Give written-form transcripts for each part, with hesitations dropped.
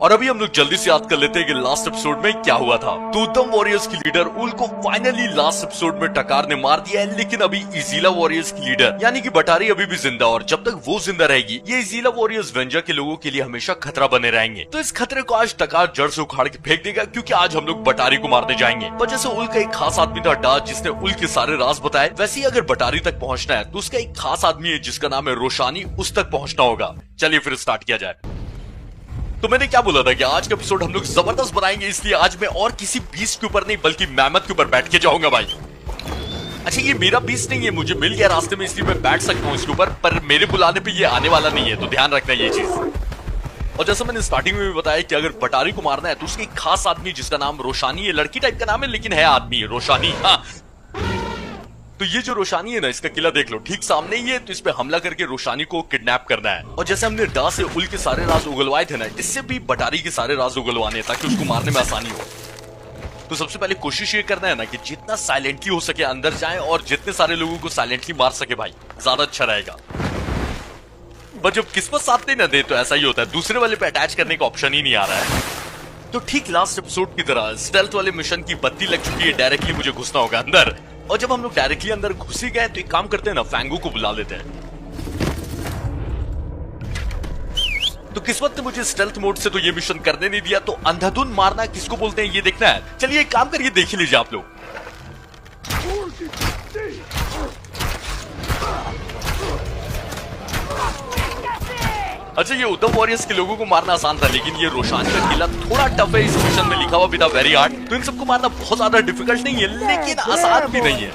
और अभी हम लोग जल्दी से याद कर लेते हैं कि लास्ट एपिसोड में क्या हुआ था। तो उत्तम वॉरियर्स की लीडर उल को फाइनली लास्ट एपिसोड में टकार ने मार दिया है, लेकिन अभी इजीला वॉरियर्स की लीडर यानी कि बटारी अभी भी जिंदा, और जब तक वो जिंदा रहेगी ये इजीला वॉरियर्स वेंजर के लोगों के लिए हमेशा खतरा बने रहेंगे। तो इस खतरे को आज टकार जड़ से उखाड़ के फेंक देगा, क्योंकि आज हम लोग बटारी को मारने जाएंगे। पर जैसे उल का एक खास आदमी था डाच, जिसने उल के सारे राज बताए, वैसे ही अगर बटारी तक पहुंचना है तो उसका एक खास आदमी है जिसका नाम है रोशानी, उस तक पहुंचना होगा। चलिए फिर स्टार्ट किया जाए। तो मैंने क्या बोला था कि आज का एपिसोड हम लोग जबरदस्त बनाएंगे, इसलिए आज मैं और किसी बीस्ट के ऊपर नहीं बल्कि मैमथ के ऊपर बैठ के जाऊंगा भाई। अच्छा ये मेरा बीस्ट नहीं है, मुझे मिल गया रास्ते में इसलिए मैं बैठ सकता हूँ इसके ऊपर, पर मेरे बुलाने पे ये आने वाला नहीं है, तो ध्यान रखना ये चीज। और जैसा मैंने स्टार्टिंग में भी बताया कि अगर बटारी को मारना है तो उसके एक खास आदमी जिसका नाम रोशानी है, लड़की टाइप का नाम है लेकिन है आदमी रोशानी। हाँ तो ये जो रोशानी है ना, इसका किला देख लो ठीक सामने ही है, तो इस पे हमला करके रोशानी को किडनैप करना है। और जैसे हमने डा से उल के सारे राज उगलवाए थे ना, इससे भी बटारी के सारे राज उगलवाने ताकि उसको मारने में आसानी हो। तो सबसे पहले कोशिश ये करना है ना कि जितना साइलेंटली हो सके अंदर जाए और जितने सारे लोगों को साइलेंटली मार सके भाई, ज्यादा अच्छा रहेगा। बट जब किस्मत साथ नहीं ना दे तो ऐसा ही होता है, दूसरे वाले पे अटैच करने का ऑप्शन ही नहीं आ रहा है। तो ठीक लास्ट एपिसोड की तरह स्टेल्थ वाले मिशन की बत्ती लग चुकी है, डायरेक्टली मुझे घुसना होगा अंदर। और जब हम लोग डायरेक्टली अंदर घुस ही गए तो एक काम करते हैं ना, फैंगू को बुला लेते हैं। तो किस्मत ने मुझे स्टेल्थ मोड से तो ये मिशन करने नहीं दिया, तो अंधाधुन मारना किसको बोलते हैं ये देखना है। चलिए एक काम करिए, देख ही लीजिए आप लोग। अच्छा ये उत्तम वॉरियर्स के लोगों को मारना आसान था, लेकिन ये रोशानी का किला थोड़ा टफ है। इस मिशन में लिखा हुआ भी था वेरी हार्ड, तो इन सबको मारना बहुत ज्यादा डिफिकल्ट नहीं है लेकिन आसान भी नहीं है।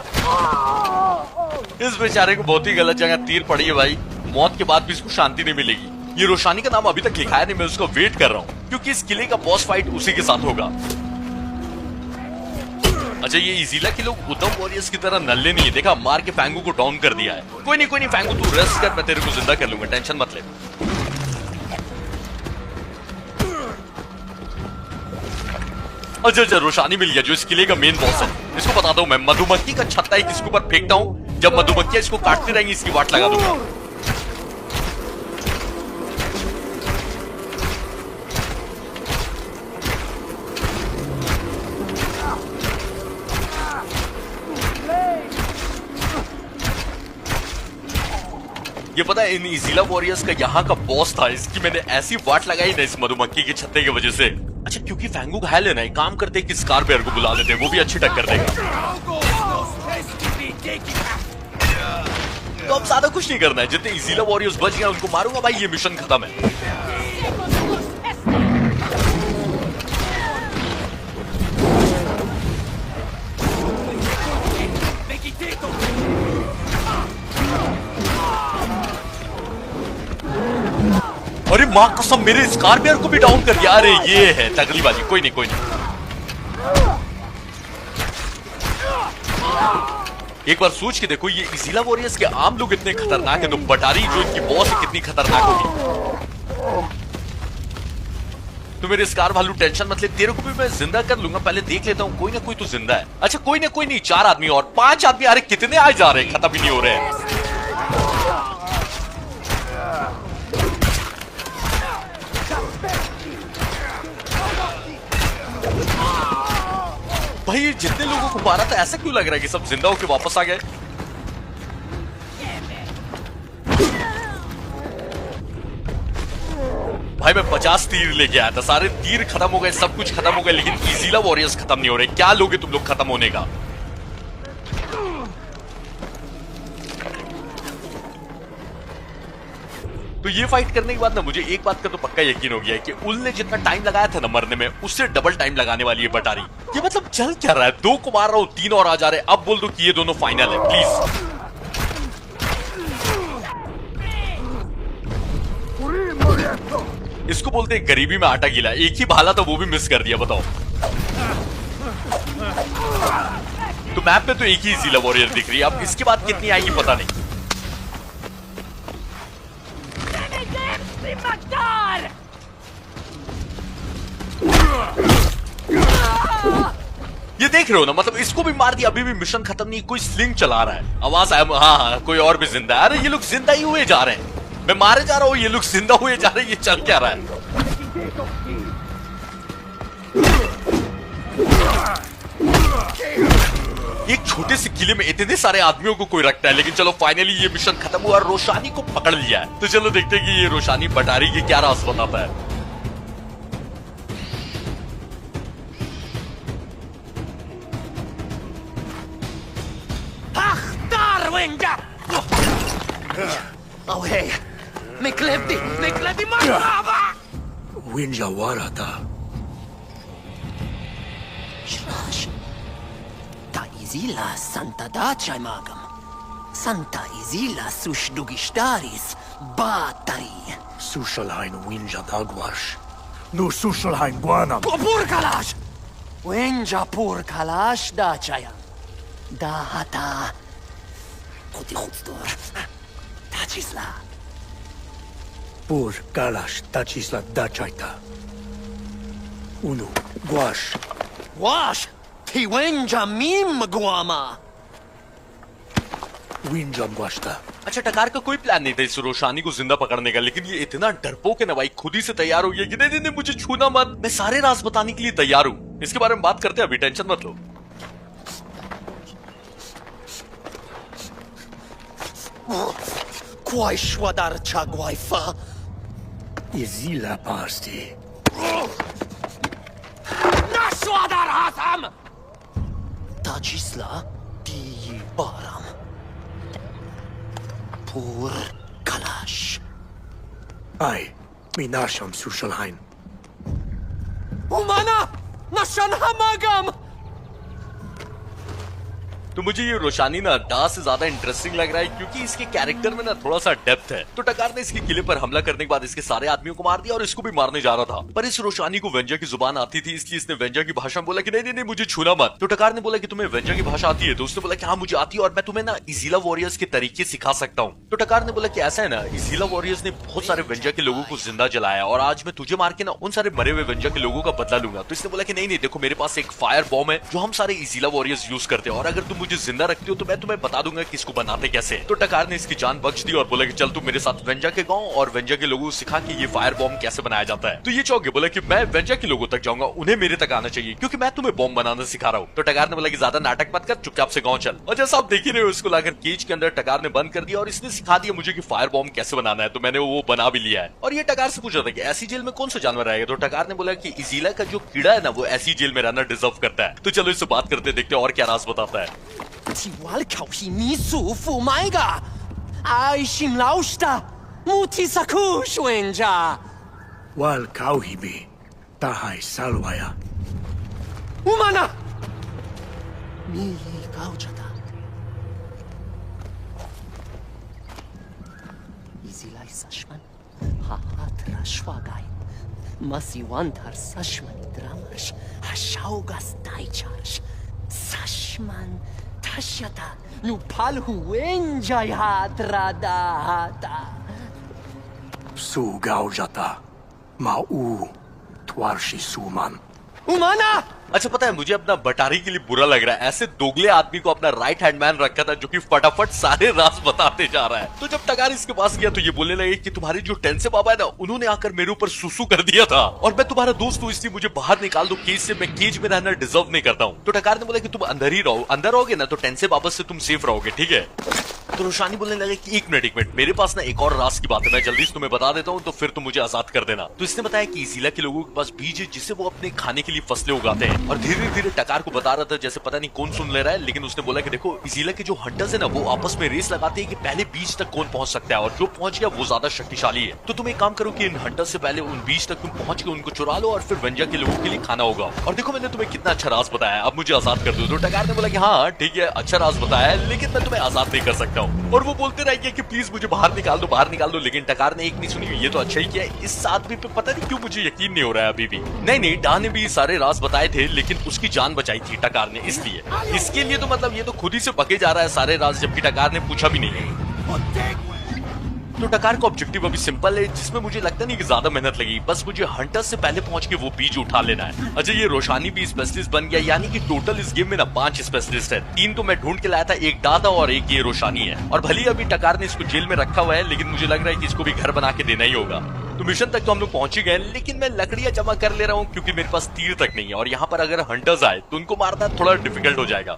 इस बेचारे को बहुत ही गलत जगह तीर पड़ी है भाई, मौत के बाद भी इसको शांति नहीं मिलेगी। ये रोशानी का नाम अभी तक लिखाया नहीं, मैं उसका वेट कर रहा हूँ क्योंकि इस किले का बॉस फाइट उसी के साथ होगा। अच्छा ये इजीला के लोग उत्तम वॉरियर्स की तरह नल्ले नहीं है, देखा मार के फैंगू को डाउन कर दिया है। कोई नहीं फैंगू तू रेस्ट कर, मैं तेरे को जिंदा कर लूंगा, टेंशन मत ले। अच्छा रोशानी मिल गया जो इस किले का मेन बॉस है। इसको बताता हूँ मैं, मधुमक्खी का छत्ता ही किसके ऊपर फेंकता हूँ, जब मधुमक्खियां इसको काटती रहेंगी इसकी वाट लगा दूंगा। ये पता है इन इजीला वॉरियर्स का यहाँ का बॉस था, इसकी मैंने ऐसी वाट लगाई ना इस मधुमक्खी के छत्ते की वजह से। अच्छा क्योंकि फैंगू घायल है ना, एक काम करते कि स्कारबेयर को बुला लेते हैं, वो भी अच्छी टक्कर देगा। तो अब ज्यादा कुछ नहीं करना है, जितने इजीला वॉरियर्स बच गए उनको मारूंगा भाई, ये मिशन खत्म है। अरे मां कसम मेरे स्कारबियर को भी डाउन कर दिया। अरे ये है तगड़ी बाजी, कोई नहीं। एक बार सोच के देखो, ये इजीला वॉरियर्स के आम लोग इतने खतरनाक है, तो बटारी जो इनकी बॉस है कितनी खतरनाक होगी। तो मेरे स्कार भालू टेंशन मत ले, तेरे को भी मैं जिंदा कर लूंगा, पहले देख लेता हूँ कोई ना कोई तो जिंदा है। अच्छा कोई नहीं 4 आदमी और 5 आदमी, अरे कितने आज जा रहे हैं, खत्म ही नहीं हो रहे हैं। भाई जितने लोगों को मारा था ऐसा क्यों लग रहा है कि सब जिंदा होकर वापस आ गए। भाई मैं 50 तीर लेके आया था, सारे तीर खत्म हो गए, सब कुछ खत्म हो गया, लेकिन इजीला वॉरियर्स खत्म नहीं हो रहे। क्या लोगे तुम लोग खत्म होने का। तो ये फाइट करने के बाद ना मुझे एक बात का तो पक्का यकीन हो गया है कि उल ने जितना टाइम लगाया था ना मरने में, उससे डबल टाइम लगाने वाली है बटारी। ये मतलब चल क्या रहा है, 2 को मार रहा हूं 3 और आ जा रहे हैं, अब बोल दो कि ये दोनों फाइनल है प्लीज। इसको बोलते हैं गरीबी में आटा गीला, एक ही भाला था वो भी मिस कर दिया, बताओ। तो मैप पे तो एक ही इजीला वॉरियर दिख रही है, अब इसके बाद कितनी आएगी पता नहीं। ये देख रहे हो ना, मतलब इसको भी मार दिया, अभी भी मिशन खत्म नहीं, कोई स्लिंग चला रहा है। आवाज आया हाँ कोई और भी जिंदा है। अरे ये लोग जिंदा ही हुए जा रहे हैं, मैं मारे जा रहा हूँ, ये लोग जिंदा हुए जा रहे हैं, ये चल क्या रहा है। एक छोटे से किले में इतने सारे आदमियों को कोई रखता है, लेकिन चलो फाइनली ये मिशन खत्म हुआ और रोशानी को पकड़ लिया है। तो चलो देखते हैं कि ये रोशानी बटारी की क्या राज बताता है। Oh hey, Miklevdi Marava! Winja warata. Shrash. Ta izila Santa Dacia magam. Santa izila sushdugistaris batari. Sushalhain winja dagwash. Nu sushalhain guanam. Purkalash! Wenja purkalash Dacia. Dahata. Koti khutstor. Tachisla. Pur kalash tachisla dachaita. Unu guash. Wash! Tiwenja mim guama. Winja guashta. अच्छा, टकार का कोई plan नहीं था इस रोशानी को जिंदा पकड़ने का, लेकिन ये इतना डरपोक है ना भाई, खुद ही से तैयार हो गया कि नहीं नहीं मुझे छूना मत, मैं सारे राज बताने के लिए तैयार हूँ। इसके बारे में बात करते हैं, अभी टेंशन मत लो। Quai shwadar chagwaifa. Izila pasti. Nashwadar hasam! Tachisla di baram. Pur kalash. Ai, minasham sushalhain. Umana! Nashan hamagam! तो मुझे ये रोशानी ना डा से ज्यादा इंटरेस्टिंग लग रहा है, क्योंकि इसके कैरेक्टर में ना थोड़ा सा डेप्थ है। तो टकार ने इसके किले पर हमला करने के बाद इसके सारे आदमियों को मार दिया और इसको भी मारने जा रहा था, पर इस रोशानी को वेंजा की जुबान आती थी, इसलिए इसने वेंजा की भाषा में बोला कि नहीं नहीं नहीं मुझे छूना मत। तो टकार ने बोला कि तुम्हें वेंजा की भाषा आती है? तो उसने बोला कि हाँ मुझे आती है, और मैं तुम्हें ना इजीला वॉरियर्स के तरीके सिखा सकता हूँ। तो टकार ने बोला कि ऐसा है ना, इजीला वॉरियर्स ने बहुत सारे वेंजा के लोगों को जिंदा जलाया, और आज मैं तुझे मार के ना उन सारे मरे हुए वेंजा के लोगों का बदला लूंगा। तो इसने बोला कि नहीं नहीं देखो, मेरे पास एक फायर बॉम्ब है जो हम सारे इजीला वॉरियर्स यूज करते हैं, और अगर तुम मुझे जिंदा रखते हो तो मैं तुम्हें बता दूंगा कि इसको बनाते कैसे। तो टकार ने इसकी जान बख्श दी और बोला कि चल तू मेरे साथ वेंजा के गांव और वेंजा के लोगों को सिखा कि ये फायर बॉम्ब कैसे बनाया जाता है। तो ये चौंक गया, बोला कि मैं वेंजा के लोगों तक जाऊंगा, उन्हें मेरे तक आना चाहिए, क्योंकि मैं तुम्हें बॉम्ब बनाना सिखा रहा हूँ। तो टकार ने बोला कि ज्यादा नाटक मत कर, चुपचाप से गाँव चल। और जैसा आप देख ही रहे हो, इसको लाकर केज के अंदर टकार ने बंद कर दिया और इसने सिखा दिया मुझे कि फायर बॉम्ब कैसे बनाना है। तो मैंने वो बना भी लिया है। और ये टकार से पूछ रहा था कि ऐसी जेल में कौन सा जानवर आएगा? तो टकार ने बोला कि इजीला का जो कीड़ा है ना, वो ऐसी जेल में रहना डिजर्व करता है। तो चलो इससे बात करते देखते और क्या राज बताता है। Tiwal kauhi misu fumaiga. Ai shim lausta. Muti sakush wenja. Wal kauhibi. Tahai salwaya. Umana! Mili kaujata. Izilai sashman. Hahatra shwagai. Masiwantar sashman dramash. Hashaugas taichash. Sashman. Tashyata nu palhu enjayadradata. Su gaujata. Mau. Twarshi suman. Umana! अच्छा, पता है मुझे अपना बटारी के लिए बुरा लग रहा है, ऐसे दोगले आदमी को अपना राइट हैंड मैन रखा था जो कि फटाफट सारे राज बताते जा रहा है। तो जब टकार इसके पास गया तो ये बोलने लगे कि तुम्हारे जो टेंसे बाबा है ना, उन्होंने आकर मेरे ऊपर सुसु कर दिया था और मैं तुम्हारा दोस्त हूँ, इसलिए मुझे बाहर निकाल दो केज से, मैं केज में रहना डिजर्व नहीं करता हूँ। तो टकार ने बोला कि तुम अंदर ही रहो, अंदर रहोगे ना तो टेंसे बाबा से तुम सेफ रहोगे, ठीक है? तो रोशानी बोलने लगे कि एक मिनट मेरे पास ना एक और राज की बात है, मैं जल्दी से तुम्हें बता देता हूँ, तो फिर तुम मुझे आजाद कर देना। तो इसने बताया कि इजीला के लोगों के पास बीज है जिससे वो अपने खाने के लिए फसलें उगाते हैं, और धीरे धीरे टकार को बता रहा था जैसे पता नहीं कौन सुन ले रहा है, लेकिन उसने बोला कि देखो इजीला के जो हंटर्स है ना, वो आपस में रेस लगाते हैं कि पहले बीज तक कौन पहुंच सकता है, और जो पहुंच गया वो ज्यादा शक्तिशाली है। तो तुम एक काम करो कि इन हंटर्स से पहले उन बीज तक तुम पहुंच के उनको चुरा लो, और फिर वेंजा के लोगों के लिए खाना होगा। और देखो मैंने तुम्हें कितना अच्छा राज बताया, अब मुझे आजाद कर दो। तो टकार ने बोला कि हाँ ठीक है, अच्छा राज बताया है, लेकिन मैं तुम्हें आजाद नहीं कर सकता हूँ। और वो बोलते रह गए कि प्लीज मुझे बाहर निकाल दो, बाहर निकाल दो, लेकिन टकार ने एक नहीं सुनी। ये तो अच्छा ही किया, इस आदमी पे पता नहीं क्यों मुझे यकीन नहीं हो रहा है अभी भी। नहीं डा ने भी सारे राज बताए थे, लेकिन उसकी जान बचाई थी टकार ने, इसलिए इसके लिए तो मतलब ये तो खुद ही से पके जा रहा है सारे राज, जबकि टकार ने पूछा भी नहीं। तो टकार का ऑब्जेक्टिव अभी सिंपल है, जिसमें मुझे लगता नहीं कि ज्यादा मेहनत लगी, बस मुझे हंटर्स से पहले पहुंच के वो बीज उठा लेना है। अच्छा, ये रोशानी भी स्पेशलिस्ट बन गया, यानी कि टोटल इस गेम में ना 5 स्पेशलिस्ट है। 3 तो मैं ढूंढ के लाया था, एक डा था और एक ये रोशानी है। और भले अभी टकार ने इसको जेल में रखा हुआ है, लेकिन मुझे लग रहा है कि इसको भी घर बना के देना ही होगा। तो मिशन तक तो हम लोग पहुंच ही गए, लेकिन मैं लकड़ियां जमा कर ले रहा हूं क्योंकि मेरे पास तीर तक नहीं है और यहाँ पर अगर हंटर्स आए तो उनको मारना थोड़ा डिफिकल्ट हो जाएगा।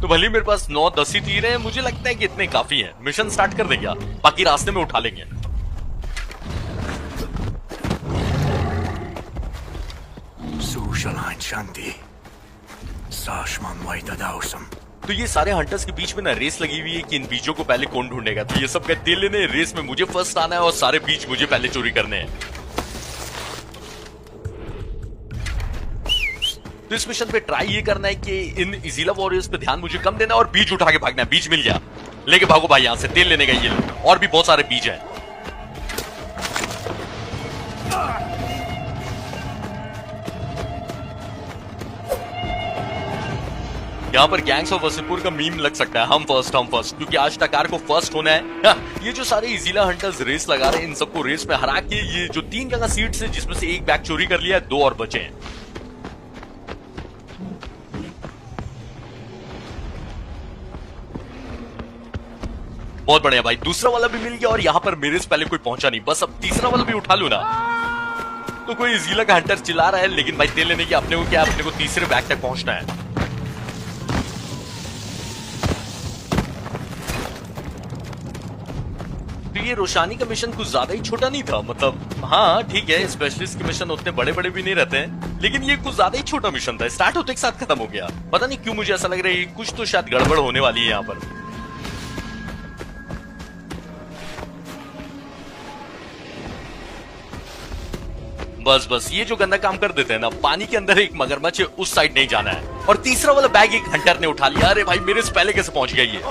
तो भले मेरे पास 9-10 ही तीर हैं, मुझे लगता है कि इतने काफी हैं। मिशन स्टार्ट कर देंगे, बाकी रास्ते में उठा लेंगे। Sushalan Shanti. Sashman Waita Dausam. तो ये सारे हंटर्स के बीच में ना रेस लगी हुई है कि इन बीजों को पहले कौन ढूंढेगा। तो ये सब का तेल लेने रेस में मुझे फर्स्ट आना है और सारे बीज मुझे पहले चोरी करने हैं। तो इस मिशन पे ट्राई ये करना है कि इन इजीला वॉरियर्स पे ध्यान मुझे कम देना और बीज उठा के भागना है। बीज मिल गया, लेके भागो भाई यहां से, तेल लेने का ये और भी बहुत सारे बीज हैं। यहाँ पर गैंग्स ऑफ वसीपुर का मीम लग सकता है, हम फर्स्ट, क्योंकि आज टकार को फर्स्ट होना है। ये जो सारे इजीला हंटर्स रेस लगा रहे हैं, इन सबको रेस में हरा के ये जो 3 जगह सीट्स है जिसमें से एक बैग चोरी कर लिया है, 2 और बचे हैं। बहुत बढ़िया भाई, दूसरा वाला भी मिल गया और यहाँ पर मेरे से पहले कोई पहुंचा नहीं। बस अब तीसरा वाला भी उठा लू ना। तो कोई इजीला का हंटर चिल्ला रहा है, लेकिन भाई तेल लेने की अपने को क्या, अपने को तीसरे बैग तक पहुंचना है। तो ये रोशानी का मिशन कुछ ज्यादा ही छोटा नहीं था, मतलब हाँ ठीक है, स्पेशलिस्ट के मिशन उतने बड़े बड़े भी नहीं रहते हैं, लेकिन ये कुछ ज्यादा ही छोटा मिशन था। स्टार्ट होते के साथ खत्म हो गया। पता नहीं क्यों मुझे ऐसा लग रहा है कुछ तो शायद गड़बड़ होने वाली है यहाँ पर। बस ये जो गंदा काम कर देते हैं ना, पानी के अंदर एक मगरमच्छ है, उस साइड नहीं जाना है। और तीसरा वाला बैग एक हंटर ने उठा लिया। अरे भाई मेरे से पहले कैसे पहुंच गई ये?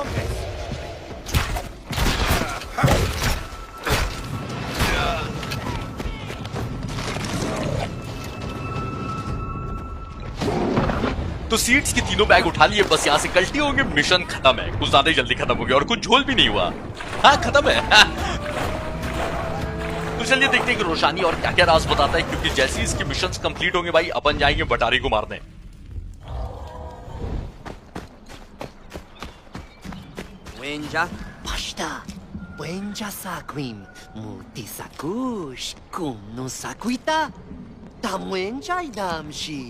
तो सीट्स के तीनों बैग उठा लिए, बस यहां से कल्टी होंगे, मिशन खत्म है। कुछ ज्यादा ही जल्दी खत्म हो गया और कुछ झोल भी नहीं हुआ। हाँ खत्म है। तो चलिए देखते हैं कि रोशानी और क्या क्या राज बताता है, क्योंकि जैसे ही इसके मिशंस कंप्लीट होंगे भाई अपन जाएंगे बटारी को मारने। Wenja pashta, wenja saquim, muti sakush, kumno sakuita, tamwenja idamshi.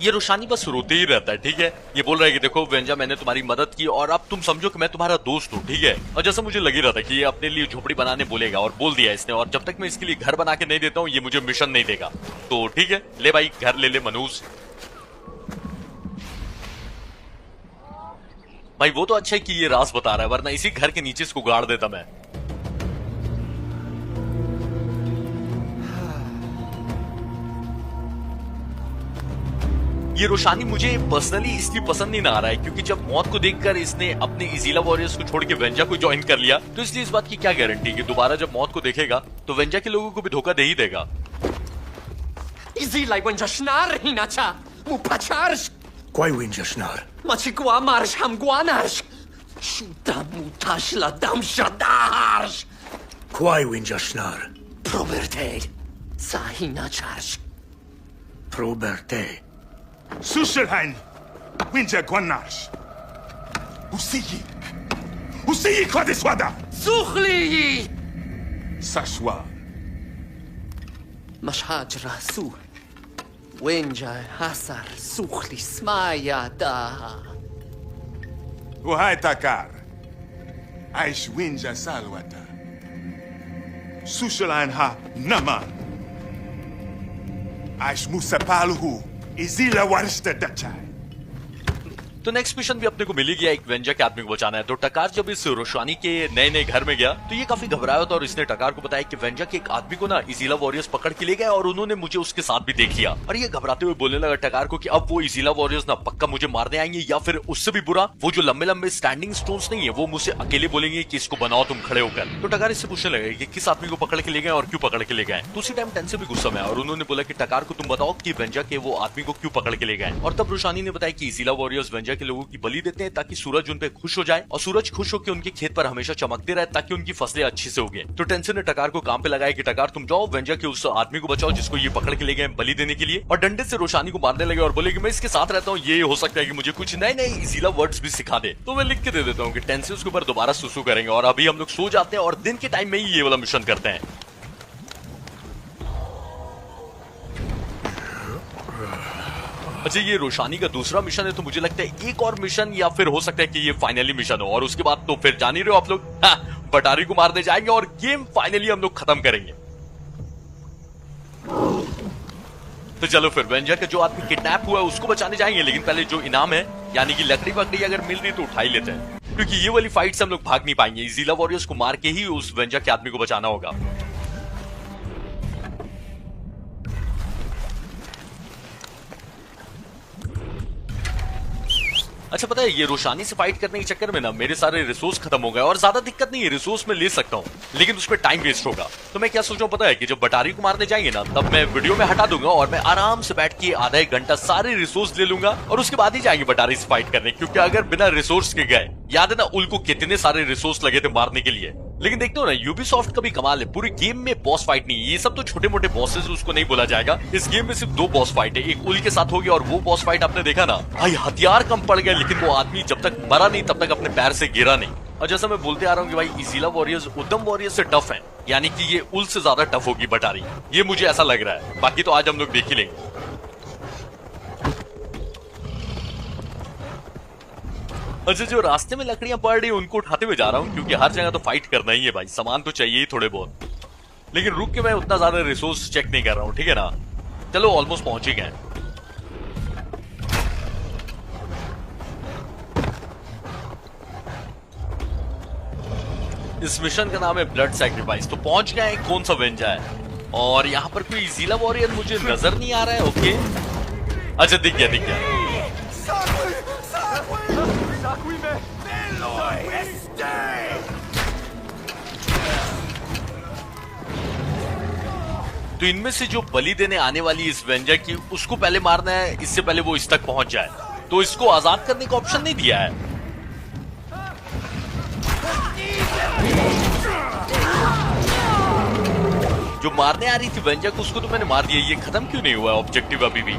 ये रोशानी बस रोते ही रहता है, ठीक है। ये बोल रहा है कि देखो वेंजा, मैंने तुम्हारी मदद की और अब तुम समझो कि मैं तुम्हारा दोस्त हूँ, ठीक है। और जैसा मुझे लग ही रहा था कि ये अपने लिए झोपड़ी बनाने बोलेगा, और बोल दिया इसने, और जब तक मैं इसके लिए घर बना के नहीं देता हूँ ये मुझे मिशन नहीं देगा। तो ठीक है, ले भाई घर ले ले मनूस। भाई वो तो अच्छा है कि ये राज बता रहा है, वरना इसी घर के नीचे इसको गाड़ देता मैं। ये रोशानी मुझे पर्सनली इसलिए पसंद नहीं ना आ रहा है क्योंकि जब मौत को देखकर इसने अपने इजीला वॉरियर्स को छोड़ के वेंजा को ज्वाइन कर लिया, तो इसलिए इस बात की क्या गारंटी कि दोबारा जब मौत को देखेगा तो वेंजा के लोगों को भी धोखा दे ही देगा। Izilai wenja shnar hinacha, mupacharsh, Quai Winjashnar. machikwa marsh hamguanarsh, shuta mutash la damshadarsh, Quai Winjashnar. proberte, sahinacharsh. Proberte. Sushelhain, Winja Guanash. Usiyi Kwadiswada. Sukhli! Sashwa. Mashhaj rasu, wenja hasar sukhli smaya da. Uhai Takar. Aish Winja Salwata. Sushelhain ha Naman. Aish Musapaluhu. Izila Warista Dachai. तो next mission भी अपने को मिल ही गया, एक वेंजा के आदमी को बचाना है। तो टकार जब इस रोशानी के नए नए घर में गया तो ये काफी घबराया था और इसने टकार को बताया कि वेंजा के एक आदमी को ना इजीला वॉरियर्स पकड़ के ले गए और उन्होंने मुझे उसके साथ भी देख लिया। और ये घबराते हुए बोलने लगा टकार को कि अब वो इजीला वॉरियर्स ना पक्का मुझे मारने आएंगे, या फिर उससे भी बुरा वो जो लंबे लंबे स्टैंडिंग स्टोन्स नहीं है वो मुझसे अकेले बोलेंगे कि इसको बनाओ तुम खड़े होकर। तो टकार इससे पूछने लगे कि किस आदमी को पकड़ के ले गए और क्यों पकड़ के ले गए। तो उसी टाइम टेन से भी गुस्सा में और उन्होंने बोला कि टकार को तुम बताओ कि वेंजा के वो आदमी को क्यों पकड़ के ले गए। और तब रोशानी ने बताया कि इजीला वॉरियर्स वेंजा वेंजा के लोगों की बलि देते हैं ताकि सूरज उन पे खुश हो जाए और सूरज खुश होकर उनके खेत पर हमेशा चमकते रहे ताकि उनकी फसलें अच्छी से उगे। तो टेंसन ने टकार को काम पे लगाया कि टकार तुम जाओ वेंजा के उस आदमी को बचाओ जिसको ये पकड़ के ले गए बलि देने के लिए, और डंडे से रोशानी को मारने लगे और बोले कि मैं इसके साथ रहता हूँ, ये हो सकता है कि मुझे कुछ नए नए इजीला वर्ड्स भी सिखा दे। तो मैं लिख के दे देता हूँ कि टेंसन उसके ऊपर दोबारा सुसु करेंगे। और अभी हम लोग सो जाते हैं और दिन के टाइम में ही ये वाला मिशन करते हैं। अच्छा, ये रोशानी का दूसरा मिशन है, तो मुझे लगता है एक और मिशन या फिर हो सकता है कि ये फाइनली मिशन हो, और उसके बाद तो फिर जान ही रहे हो आप लोग, बटारी को मारने जाएंगे और गेम फाइनली हम लोग खत्म करेंगे। तो चलो फिर वेंजा का जो आदमी किडनैप हुआ है उसको बचाने जाएंगे, लेकिन पहले जो इनाम है यानी कि लकड़ी वकड़ी अगर मिल रही तो उठा ही लेते हैं, क्योंकि ये वाली फाइट से हम लोग भाग नहीं पाएंगे। इजीला वॉरियर्स को मार के ही उस वेंजा के आदमी को बचाना होगा। अच्छा, पता है ये रोशानी से फाइट करने के चक्कर में ना मेरे सारे रिसोर्स खत्म हो गए, और ज्यादा दिक्कत नहीं है, रिसोर्स में ले सकता हूँ, लेकिन उस पर टाइम वेस्ट होगा। तो मैं क्या सोच रहा हूँ पता है कि जब बटारी को मारने जाएंगे ना तब मैं वीडियो में हटा दूंगा और मैं आराम से बैठ के आधा एक घंटा सारे रिसोर्स ले लूंगा और उसके बाद ही जाएंगे बटारी से फाइट करने, क्योंकि अगर बिना रिसोर्स के गए, याद है ना उल को कितने सारे रिसोर्स लगे थे मारने के लिए। लेकिन देखते हो ना यूबीसॉफ्ट का भी कमाल है, पूरी गेम में बॉस फाइट नहीं है, ये सब तो छोटे मोटे बॉसेस उसको नहीं बोला जाएगा। इस गेम में सिर्फ 2 बॉस फाइट है, एक उल के साथ होगी और वो बॉस फाइट आपने देखा ना भाई, हथियार कम पड़ गया लेकिन वो आदमी जब तक मरा नहीं तब तक अपने पैर से गिरा नहीं। और जैसा मैं बोलते आ रहा हूँ कि भाई इजीला वॉरियर्स उद्दम वॉरियर्स से टफ है, यानी कि ये उल से ज्यादा टफ होगी बटारी, ये मुझे ऐसा लग रहा है, बाकी तो आज हम लोग देख ही लेंगे। अच्छा, जो रास्ते में लकड़ियां पड़ रही हैं उनको उठाते हुए जा रहा हूं, क्योंकि हर जगह तो फाइट करना ही है भाई, सामान तो चाहिए ही थोड़े बहुत, लेकिन रुक के मैं उतना ज्यादा रिसोर्स चेक नहीं कर रहा हूं, ठीक है ना। चलो ऑलमोस्ट पहुंच ही गए। इस मिशन का नाम है ब्लड सैक्रिफाइस। तो पहुंच गए, कौन सा वेंजा है, और यहाँ पर कोई इजीला वॉरियर मुझे नजर नहीं आ रहा है। ओके, अच्छा दिख गया दिख गया। तो इनमें से जो बलि देने आने वाली इस वेंजा की, उसको पहले मारना है, इससे पहले वो इस तक पहुंच जाए। तो इसको आजाद करने का ऑप्शन नहीं दिया है। जो मारने आ रही थी वेंजा को, उसको तो मैंने मार दिया, ये खत्म क्यों नहीं हुआ ऑब्जेक्टिव अभी भी?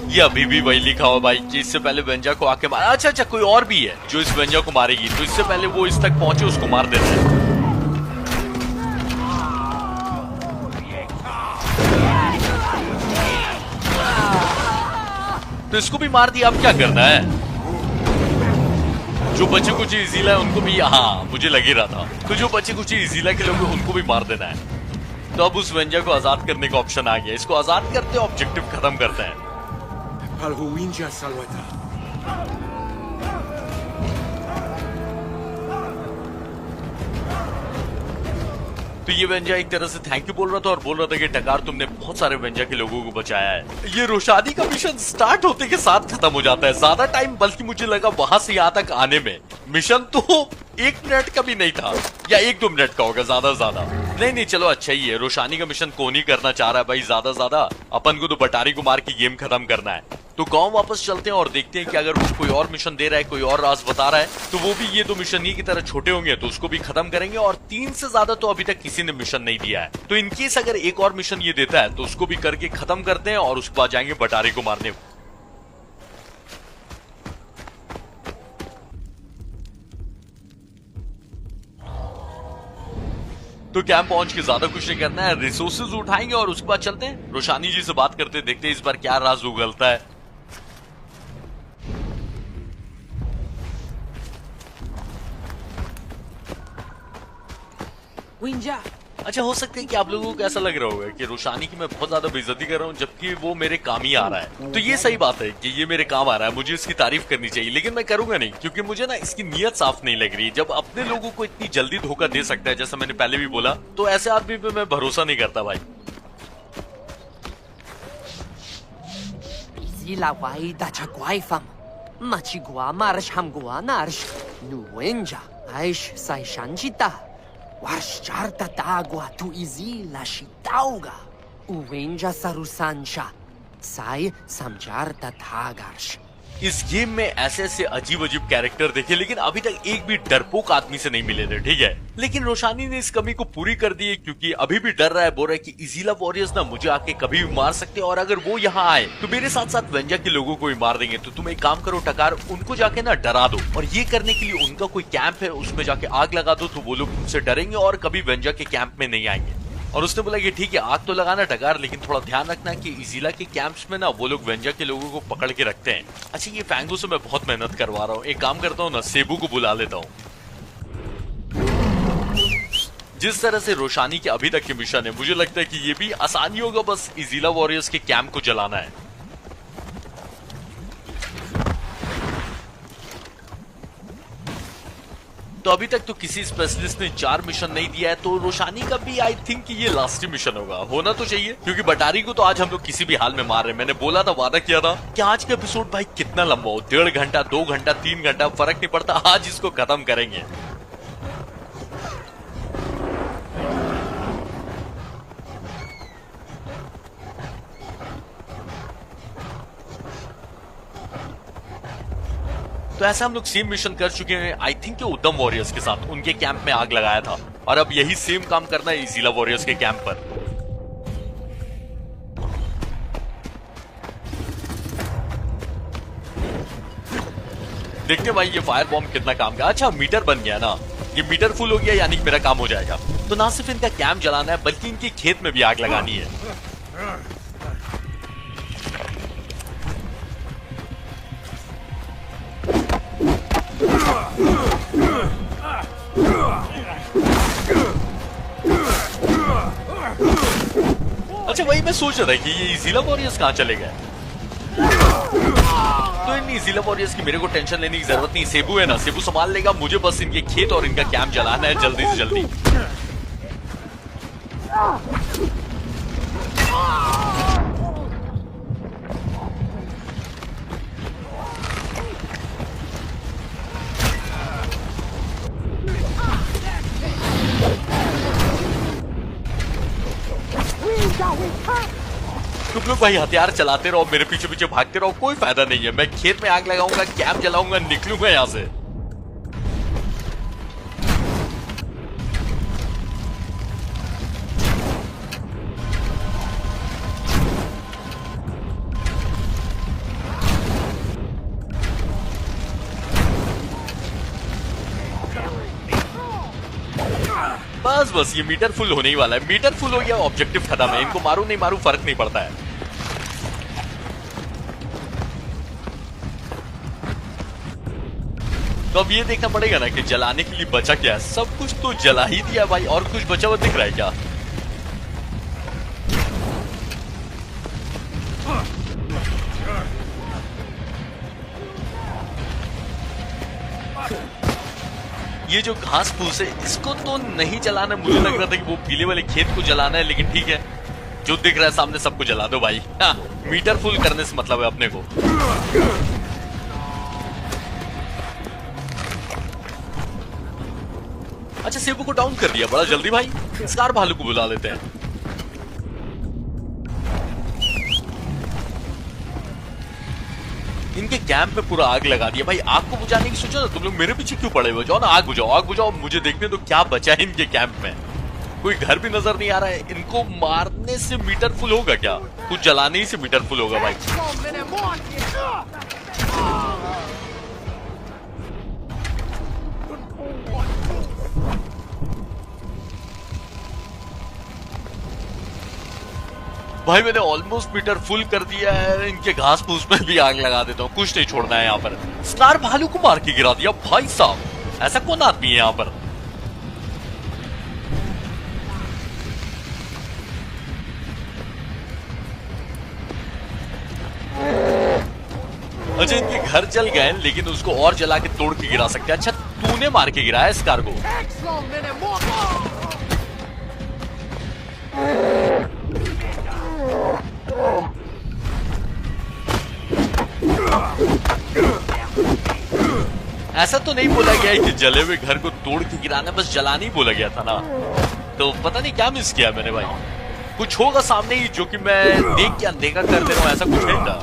ये अभी भी वही लिखा हुआ भाई कि इससे पहले वेंजा को आके मारा। अच्छा अच्छा, कोई और भी है जो इस वेंजा को मारेगी, तो इससे पहले वो इस तक पहुंचे उसको मार देते हैं। तो इसको भी मार दिया, अब क्या करना है? जो बचे कुछ इजीला है उनको भी, हाँ मुझे लग ही रहा था, तो जो बचे कुछ इजीला के लोग हैं उनको भी मार देना है। तो अब उस वेंजा को आजाद करने का ऑप्शन आ गया, इसको आजाद करते ऑब्जेक्टिव खत्म करते हैं। Palhuinja Salwata. तो ये वेंजा एक तरह से थैंक यू बोल रहा था और बोल रहा था कि टकार तुमने बहुत सारे वेंजा के लोगों को बचाया है। ये रोशानी का मिशन स्टार्ट होते के साथ खत्म हो जाता है, ज्यादा टाइम बल्कि मुझे लगा वहां से यहाँ तक आने में। मिशन तो 1 मिनट का भी नहीं था, या 1-2 मिनट का होगा ज्यादा। नहीं चलो अच्छा ही है, रोशानी का मिशन कौन ही करना चाह रहा है भाई ज्यादा, अपन को तो बटारी को मार के गेम खत्म करना है। तो गांव वापस चलते हैं और देखते हैं कि अगर वो कोई और मिशन दे रहा है, कोई और राज बता रहा है, तो वो भी ये 2 मिशन ही की तरह छोटे होंगे, तो उसको भी खत्म करेंगे। और 3 से ज्यादा तो अभी तक किसी ने मिशन नहीं दिया है, तो इनकेस अगर एक और मिशन ये देता है तो उसको भी करके खत्म करते हैं और उसके बाद जाएंगे बटारी को मारने। तो कैंप पहुंच के ज्यादा कुछ नहीं करना है, रिसोर्सेज उठाएंगे और उसके बाद चलते हैं रोशानी जी से बात करते, देखते हैं इस बार क्या राज उगलता है। विंजा, अच्छा, हो सकता है कि आप लोगों को ऐसा लग रहा होगा कि रोशानी की मैं बहुत ज्यादा बेइज्जती कर रहा हूँ, जबकि वो मेरे काम ही आ रहा है। तो ये सही बात है कि ये मेरे काम आ रहा है, मुझे इसकी तारीफ करनी चाहिए, लेकिन मैं करूंगा नहीं, क्योंकि मुझे ना इसकी नीयत साफ नहीं लग रही। जब अपने लोगों को इतनी जल्दी धोखा दे सकता है, जैसा मैंने पहले भी बोला, तो ऐसे आदमी पे मैं भरोसा नहीं करता भाई। Zila waida chaguaifam. Machigua marsh hamgua narsh. Nuenja. Aish sai shanjita. Warsh charta tagua tu izila shitauga. Uwenja sarusancha. Sai samjar tathagarsh. इस गेम में ऐसे ऐसे अजीब अजीब कैरेक्टर देखे, लेकिन अभी तक एक भी डरपोक आदमी से नहीं मिले थे, ठीक है। लेकिन रोशानी ने इस कमी को पूरी कर दी है, क्योंकि अभी भी डर रहा है, बोल रहा है कि इजीला वॉरियर्स ना मुझे आके कभी भी मार सकते हैं, और अगर वो यहाँ आए तो मेरे साथ साथ वेंजा के लोगों को भी मार देंगे। तो तुम एक काम करो टकार, उनको जाके ना डरा दो, और ये करने के लिए उनका कोई कैंप है उसमें जाके आग लगा दो, तो वो लोग तुमसे डरेंगे और कभी वेंजा के कैंप में नहीं आएंगे। और उसने बोला कि ठीक है, आग तो लगाना टकार, लेकिन थोड़ा ध्यान रखना कि इजीला के कैंप्स में ना वो लोग वेंजा के लोगों को पकड़ के रखते हैं। अच्छा, ये फैंगो से मैं बहुत मेहनत करवा रहा हूँ, एक काम करता हूँ ना, सेबू को बुला लेता हूँ। जिस तरह से रोशानी के अभी तक के मिशन है, मुझे लगता है कि ये भी आसानी होगा, बस इजीला वॉरियर्स के कैंप को जलाना है। तो अभी तक तो किसी स्पेशलिस्ट ने 4 मिशन नहीं दिया है, तो रोशानी का भी आई थिंक कि ये लास्ट ही मिशन होना तो चाहिए, क्योंकि बटारी को तो आज हम लोग किसी भी हाल में मार रहे हैं। मैंने बोला था, वादा किया था कि आज का एपिसोड भाई कितना लंबा हो, 1.5 घंटा, 2 घंटा, 3 घंटा, फर्क नहीं पड़ता, आज इसको खत्म करेंगे। तो ऐसा हम लोग सेम मिशन कर चुके हैं आई थिंक उद्दम वॉरियर्स के साथ, उनके कैंप में आग लगाया था, और अब यही सेम काम करना है इजीला वॉरियर्स के कैंप पर। देखते भाई ये फायर बॉम्ब कितना काम का। अच्छा, मीटर बन गया ना, ये मीटर फुल हो गया, यानी कि मेरा काम हो जाएगा। तो ना सिर्फ इनका कैंप जलाना है, बल्कि इनके खेत में भी आग लगानी है। अच्छा, वही मैं सोच रहा था कि ये इजीला वॉरियर्स कहां चले गए। तो इन इजीला वॉरियर्स की मेरे को टेंशन लेने की जरूरत नहीं, सेबू है ना, सेबू संभाल लेगा, मुझे बस इनके खेत और इनका कैंप जलाना है जल्दी से जल्दी। तुम लोग भाई हथियार चलाते रहो, मेरे पीछे पीछे भागते रहो, कोई फायदा नहीं है। मैं खेत में आग लगाऊंगा, कैंप जलाऊंगा, निकलूंगा यहां से। बस ये मीटर फुल होने ही वाला है। मीटर फुल हो गया, ऑब्जेक्टिव खत्म है। इनको मारू नहीं मारू फर्क नहीं पड़ता है। तो अब ये देखना पड़ेगा ना कि जलाने के लिए बचा क्या है। सब कुछ तो जला ही दिया भाई, और कुछ बचा हुआ दिख रहा है क्या? ये जो घास फूस है इसको तो नहीं जलाना, मुझे लग रहा था कि वो पीले वाले खेत को जलाना है, लेकिन ठीक है, जो दिख रहा है सामने सबको जला दो भाई। हाँ, मीटर फुल करने से मतलब है अपने को। अच्छा, सेबू को डाउन कर दिया बड़ा जल्दी भाई। स्कार भालू को बुला लेते हैं। इनके कैंप में पूरा आग लगा दिया भाई। आग को बुझाने की सोचो ना, तुम लोग मेरे पीछे क्यों पड़े हुए? जाओ ना, आग बुझाओ, आग बुझाओ। मुझे देखने तो क्या बचा है इनके कैंप में। कोई घर भी नजर नहीं आ रहा है। इनको मारने से मीटर फुल होगा क्या? कुछ जलाने ही से मीटर फुल होगा भाई। भाई मैंने ऑलमोस्ट मीटर फुल कर दिया है। इनके घास फूस में भी आग लगा देता हूँ, कुछ नहीं छोड़ना है यहाँ पर। स्टार भालू को मार के गिरा दिया भाई साहब। ऐसा कौन आदमी है यहाँ पर? अच्छा, इनके घर जल गए, लेकिन उसको और जला के तोड़ के गिरा सकते हैं। अच्छा, तूने मार के गिराया इस कार को। ऐसा तो नहीं बोला गया है कि जले हुए घर को तोड़ के गिराना, बस जलाना ही बोला गया था ना। तो पता नहीं क्या मिस किया मैंने भाई। कुछ होगा सामने ही जो कि मैं देख के अनदेखा कर दे रहा हूं, ऐसा कुछ है क्या?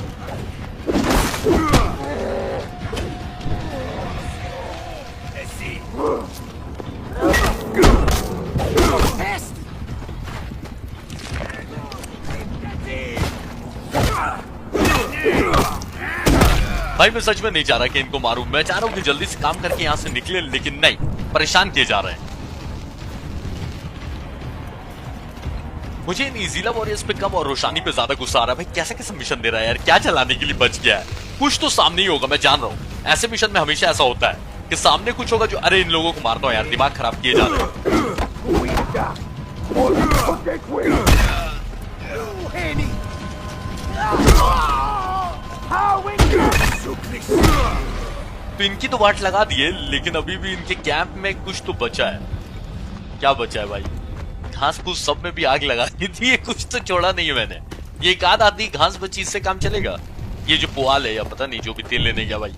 भाई मैं सच में नहीं चाह रहा कि इनको मारूं, मैं चाह रहा हूं कि जल्दी से काम करके यहां से निकले, लेकिन नहीं, परेशान किए जा रहे हैं। मुझे इन इजीला वॉरियर्स पे कम और रोशानी पे ज्यादा गुस्सा आ रहा है। भाई कैसा कैसा मिशन दे रहा है यार, क्या चलाने के लिए बच गया है? कुछ तो सामने ही होगा, मैं जान रहा हूं। ऐसे मिशन में हमेशा ऐसा होता है कि सामने कुछ होगा जो, अरे इन लोगों को मारता हूं यार, दिमाग खराब किए जा रहे हैं। तो इनकी तो वाट लगा दिए, लेकिन अभी भी इनके कैंप में कुछ तो बचा है। क्या बचा है भाई? घास फूस सब में भी आग लगा दी थी, ये कुछ तो छोड़ा नहीं है मैंने। ये एक आध आदमी घास बची, इससे काम चलेगा? ये जो पुआल है या पता नहीं जो भी तेल लेने गया भाई,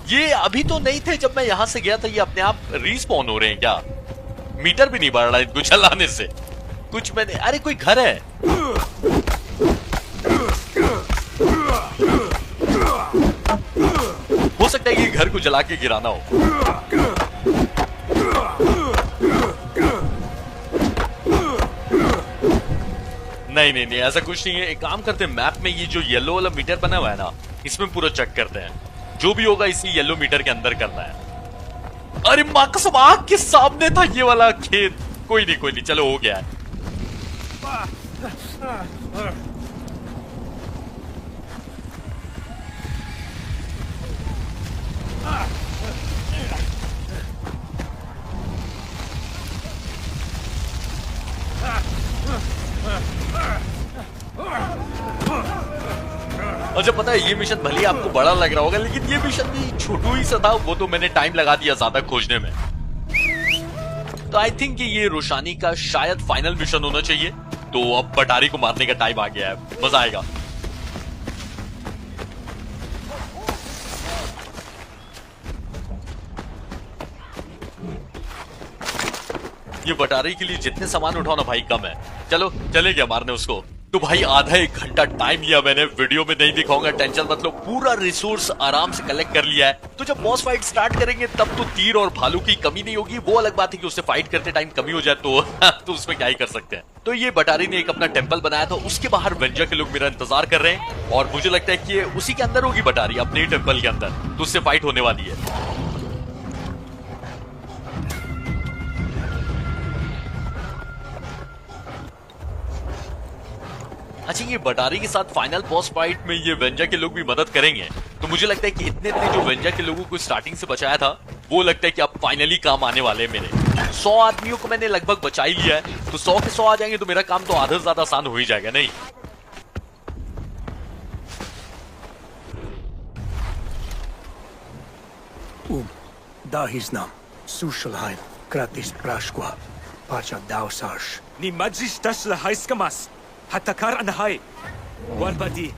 ये अभी तो नहीं थे जब मैं यहां से गया था। ये अपने आप रिस्पॉन हो रहे हैं क्या? मीटर भी नहीं बढ़ रहा इनको चलाने से। कुछ मैंने, अरे कोई घर है? हो सकता है कि घर को जला के गिराना हो। नहीं नहीं नहीं, ऐसा कुछ नहीं है। एक काम करते हैं, मैप में ये जो येलो वाला मीटर बना हुआ है ना, इसमें पूरा चेक करते हैं। जो भी होगा इसी येलो मीटर के अंदर करना है। अरे मां कसम, आग के सामने था ये वाला खेत। कोई नहीं, चलो हो गया है। अच्छा पता है, ये मिशन भले ही आपको बड़ा लग रहा होगा, लेकिन ये मिशन भी छोटू ही सा था। वो तो मैंने टाइम लगा दिया ज्यादा खोजने में। तो आई थिंक ये रोशानी का शायद फाइनल मिशन होना चाहिए। तो अब बटारी को मारने का टाइम आ गया है, मजा आएगा। ये बटारी के लिए जितने सामान उठाओ ना भाई कम है। चलो चले गया मारने उसको। तो भाई आधा एक घंटा टाइम लिया मैंने, वीडियो में नहीं दिखाऊंगा, टेंशन मत लो। पूरा रिसोर्स आराम से कलेक्ट कर लिया है। तो जब बॉस फाइट स्टार्ट करेंगे तब तो तीर और भालू की कमी नहीं होगी। वो अलग बात है कि उससे फाइट करते टाइम कमी हो जाए तो उसमें क्या ही कर सकते हैं। तो ये बटारी ने एक अपना टेंपल बनाया था, उसके बाहर वेंजा के लोग मेरा इंतजार कर रहे हैं। और मुझे लगता है कि उसी के अंदर होगी बटारी, अपने ही टेंपल के अंदर। तो उससे फाइट होने वाली है। अच्छा ये बटारी के साथ फाइनल बॉस फाइट में ये वेंजा के लोग भी मदद करेंगे। तो मुझे लगता है कि इतने जो वेंजा के लोगों को स्टार्टिंग से बचाया था, वो लगता है कि अब फाइनली काम आने वाले हैं मेरे। 100 आदमियों को मैंने लगभग बचा ही लिया है। तो 100 के 100 आ जाएंगे तो मेरा काम तो आधा से ज्यादा आसान हो ही जाएगा। नहीं Da hisnam, Sushalheim, Kratis Prashqua, Pacha Dausarsh. Ni Majis das la Heiskamas. Hatakar Anahai. Walbadi.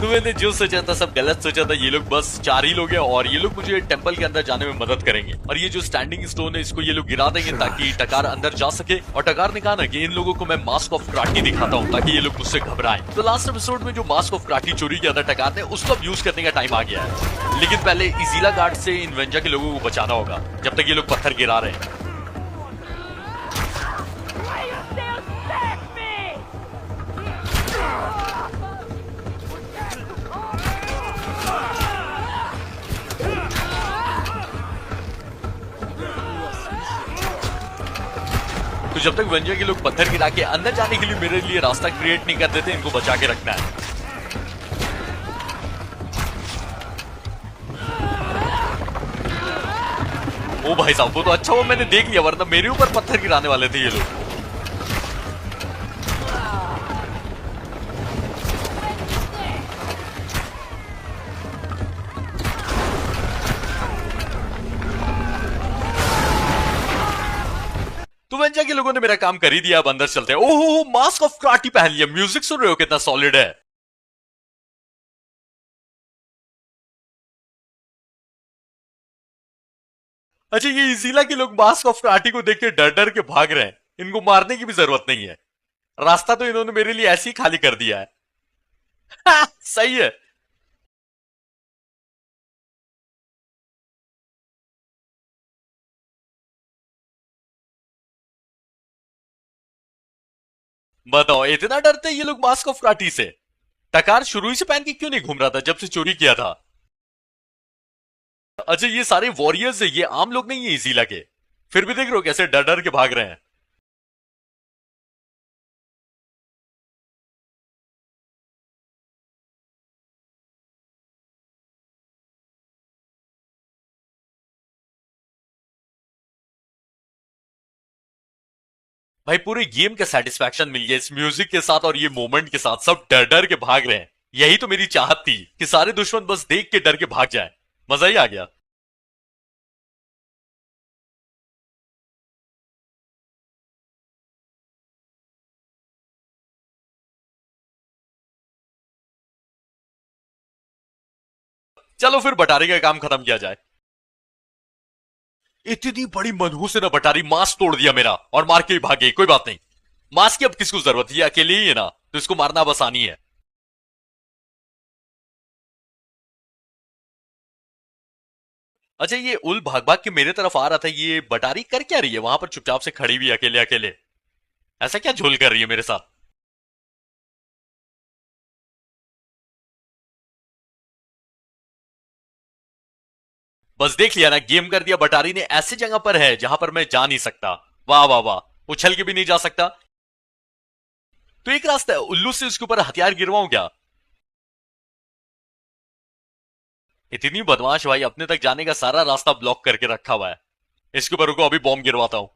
तो मैंने जो सोचा था सब गलत सोचा था। ये लोग बस 4 ही लोग हैं और ये लोग मुझे टेंपल के अंदर जाने में मदद करेंगे। और ये जो स्टैंडिंग स्टोन है इसको ये लोग गिरा देंगे ताकि टकार अंदर जा सके। और टकार ने कहा ना कि इन लोगों को मैं मास्क ऑफ क्राटी दिखाता हूँ ताकि ये लोग मुझसे घबराएं। तो लास्ट एपिसोड में जो मास्क ऑफ क्राटी चोरी किया था टकार ने, उसको अब यूज करने का टाइम आ गया है। लेकिन पहले इजीला गार्ड से इन वेंजा के लोगों को बचाना होगा जब तक ये लोग पत्थर गिरा रहे हैं। तो जब तक वेंजा के लोग पत्थर गिरा के अंदर जाने के लिए मेरे लिए रास्ता क्रिएट नहीं कर देते, इनको बचा के रखना है। ओ भाई साहब, वो तो अच्छा हुआ मैंने देख लिया, वरना मेरे ऊपर पत्थर गिराने वाले थे ये लोग। तो वेंजा के लोगों ने मेरा काम कर ही दिया, अब अंदर चलते हैं। ओहो, मास्क ऑफ क्राटी पहन लिया। म्यूजिक सुन रहे हो कितना सॉलिड है। अच्छा ये इजीला के लोग मास्क ऑफ क्राटी को देख के डर डर के भाग रहे हैं। इनको मारने की भी जरूरत नहीं है। रास्ता तो इन्होंने मेरे लिए ऐसे ही खाली कर दिया है। सही है। बताओ इतना डरते ये लोग मास्क ऑफ काटी से। टकार शुरू ही से पहन के क्यों नहीं घूम रहा था जब से चोरी किया था। अच्छा ये सारे वॉरियर्स है, ये आम लोग नहीं है इसी के। फिर भी देख रहे हो कैसे डर डर के भाग रहे हैं। भाई पूरे गेम का सेटिस्फैक्शन मिल गया इस म्यूजिक के साथ और ये मोमेंट के साथ। सब डर डर के भाग रहे हैं। यही तो मेरी चाहत थी कि सारे दुश्मन बस देख के डर के भाग जाए। मजा ही आ गया। चलो फिर बटारी का काम खत्म किया जाए। इतनी बड़ी मनहूस से ना बटारी मास्क तोड़ दिया मेरा और मार के ही भाग गई। कोई बात नहीं, मास्क की अब किसको जरूरत है, ये अकेले ही है ना, तो इसको मारना अब आसानी है। अच्छा ये उल भाग भाग के मेरे तरफ आ रहा था, ये बटारी कर क्या रही है वहां पर चुपचाप से खड़ी हुई अकेले अकेले। ऐसा क्या झोल कर रही है मेरे साथ। बस देख लिया ना, गेम कर दिया बटारी ने ऐसी जगह पर है जहां पर मैं जा नहीं सकता। वाह वाह वाह, उछल के भी नहीं जा सकता। तो एक रास्ता है, उल्लू से उसके ऊपर हथियार गिरवाऊं क्या। इतनी बदमाश भाई, अपने तक जाने का सारा रास्ता ब्लॉक करके रखा हुआ है। इसके ऊपर रुको, अभी बॉम्ब गिरवाता हूं।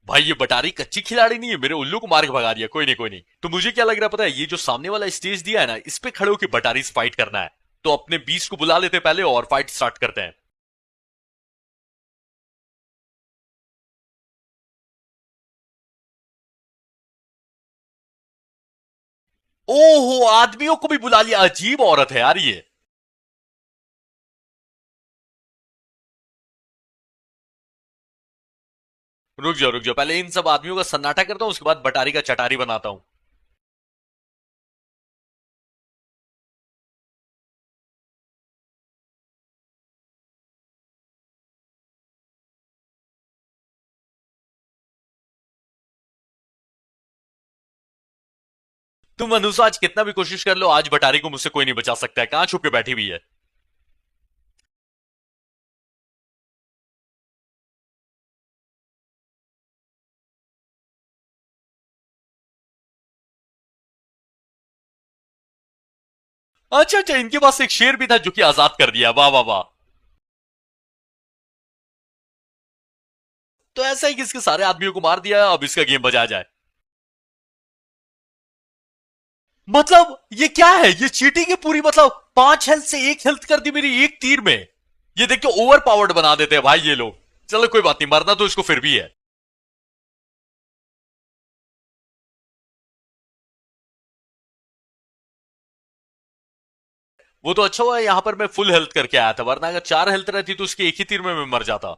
भाई ये बटारी कच्ची खिलाड़ी नहीं है, मेरे उल्लू को मार के भगा दिया। कोई नहीं कोई नहीं। तो मुझे क्या लग रहा है पता है, ये जो सामने वाला स्टेज दिया है ना, इस पे खड़े होकर बटारी से फाइट करना है। तो अपने बीस को बुला लेते पहले और फाइट स्टार्ट करते हैं। ओहो, आदमियों को भी बुला लिया। अजीब औरत है यार ये। रुक जाओ, पहले इन सब आदमियों का सन्नाटा करता हूं, उसके बाद बटारी का चटारी बनाता हूं। तुम मनुष्य आज कितना भी कोशिश कर लो, आज बटारी को मुझसे कोई नहीं बचा सकता है। कहां छुप के बैठी हुई है। अच्छा अच्छा, इनके पास एक शेर भी था जो कि आजाद कर दिया। वाह वाह वाह। तो ऐसा ही कि इसके सारे आदमियों को मार दिया, अब इसका गेम बजाया जाए। मतलब ये क्या है, ये चीटिंग है पूरी। मतलब 5 हेल्थ से 1 हेल्थ कर दी मेरी एक तीर में। ये देख के ओवर पावर्ड बना देते हैं भाई ये लोग। चलो कोई बात नहीं, मरना तो इसको फिर भी है। वो तो अच्छा हुआ यहां पर मैं फुल हेल्थ करके आया था, वरना अगर 4 हेल्थ रहती तो उसके एक ही तीर में मैं मर जाता।